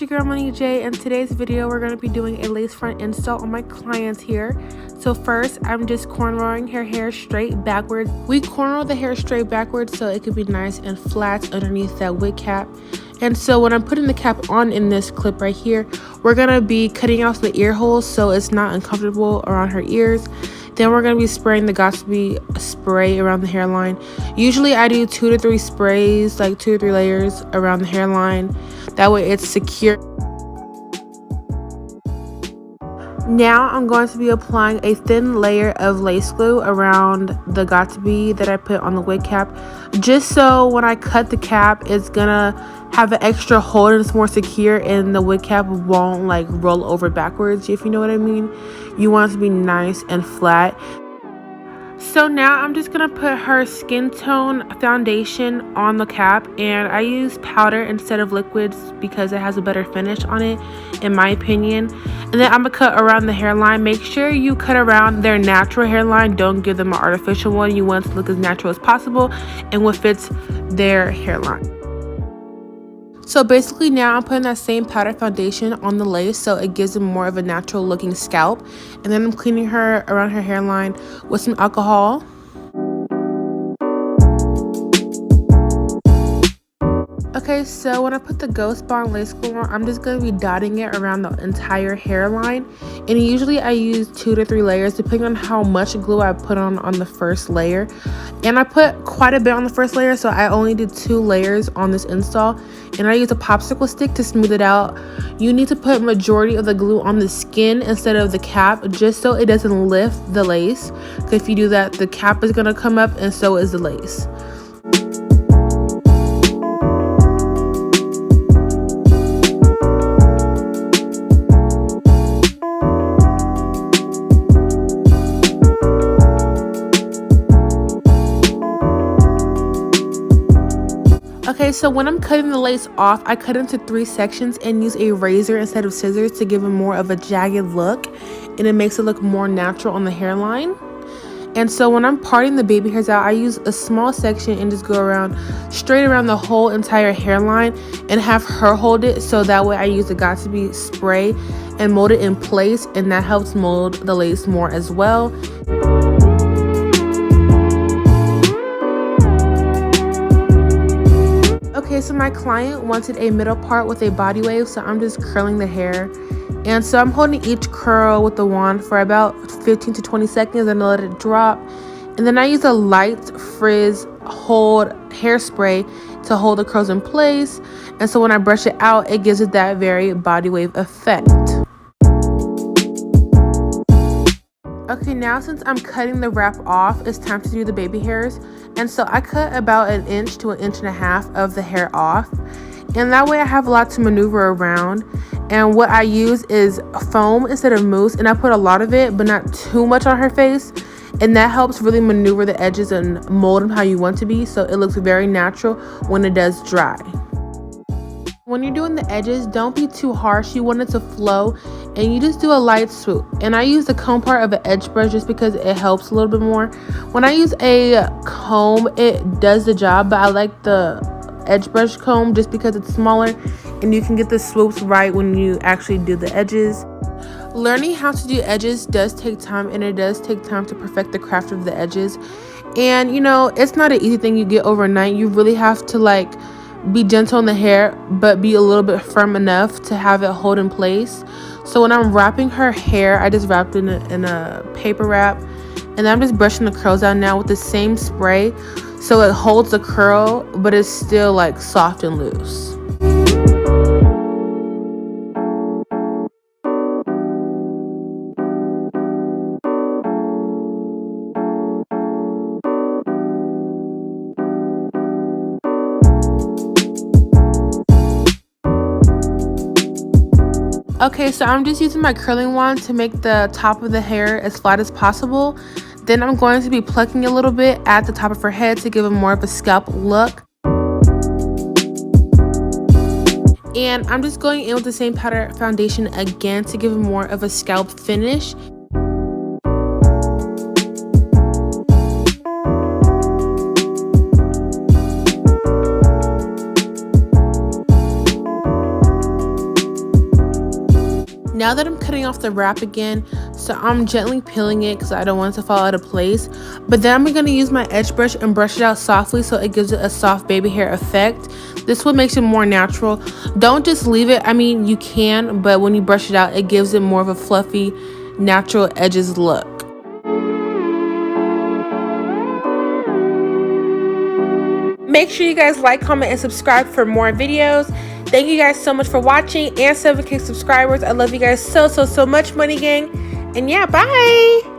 your girl Mxneyjaee. In today's video we're going to be doing a lace front install on my clients here. So first I'm just cornrowing her hair straight backwards. We cornrow the hair straight backwards so it could be nice and flat underneath that wig cap. And so when I'm putting the cap on in this clip right here, we're going to be cutting out the ear holes so it's not uncomfortable around her ears. Then we're going to be spraying the Got2b spray around the hairline. Usually I do 2 to 3 sprays, like 2 or 3 layers around the hairline. That way it's secure. Now I'm going to be applying a thin layer of lace glue around the Got2b that I put on the wig cap. Just so when I cut the cap, it's gonna have an extra hold and it's more secure and the wig cap won't like roll over backwards, if you know what I mean. You want it to be nice and flat. So now I'm just gonna put her skin tone foundation on the cap, and I use powder instead of liquids because it has a better finish on it in my opinion. And then I'm gonna cut around the hairline. Make sure you cut around their natural hairline, don't give them an artificial one. You want it to look as natural as possible and what fits their hairline. So basically now I'm putting that same powder foundation on the lace so it gives them more of a natural looking scalp. And then I'm cleaning her around her hairline with some alcohol. Okay, so when I put the Ghost Bond lace glue on, I'm just going to be dotting it around the entire hairline. And usually I use 2 to 3 layers depending on how much glue I put on the first layer. And I put quite a bit on the first layer, so I only did 2 layers on this install. And I use a popsicle stick to smooth it out. You need to put majority of the glue on the skin instead of the cap, just so it doesn't lift the lace. Because if you do that, the cap is going to come up and so is the lace. Okay, so when I'm cutting the lace off, I cut into 3 sections and use a razor instead of scissors to give it more of a jagged look, and it makes it look more natural on the hairline. And so when I'm parting the baby hairs out, I use a small section and just go around straight around the whole entire hairline and have her hold it, so that way I use the Got2b spray and mold it in place, and that helps mold the lace more as well. Okay, so my client wanted a middle part with a body wave, so I'm just curling the hair. And so I'm holding each curl with the wand for about 15 to 20 seconds and let it drop. And then I use a light frizz hold hairspray to hold the curls in place. And so when I brush it out, it gives it that very body wave effect. Okay, now since I'm cutting the wrap off, it's time to do the baby hairs. And so I cut about 1 inch to 1.5 inches of the hair off. And that way I have a lot to maneuver around. And what I use is foam instead of mousse. And I put a lot of it, but not too much on her face. And that helps really maneuver the edges and mold them how you want to be. So it looks very natural when it does dry. When you're doing the edges, don't be too harsh. You want it to flow, and you just do a light swoop. And I use the comb part of an edge brush just because it helps a little bit more. When I use a comb, it does the job, but I like the edge brush comb just because it's smaller and you can get the swoops right when you actually do the edges. Learning how to do edges does take time, and it does take time to perfect the craft of the edges. And you know, it's not an easy thing you get overnight. You really have to like be gentle on the hair, but be a little bit firm enough to have it hold in place. So when I'm wrapping her hair, I just wrapped it in a paper wrap, and I'm just brushing the curls out now with the same spray so it holds the curl but it's still like soft and loose. Okay, so I'm just using my curling wand to make the top of the hair as flat as possible. Then I'm going to be plucking a little bit at the top of her head to give it more of a scalp look. And I'm just going in with the same powder foundation again to give it more of a scalp finish. Now that I'm cutting off the wrap again, so I'm gently peeling it because I don't want it to fall out of place. But then I'm going to use my edge brush and brush it out softly so it gives it a soft baby hair effect. This one makes it more natural. Don't just leave it. I mean, you can, but when you brush it out, it gives it more of a fluffy, natural edges look. Make sure you guys like, comment, and subscribe for more videos. Thank you guys so much for watching, and 7K subscribers. I love you guys so much, Money Gang. And yeah, bye.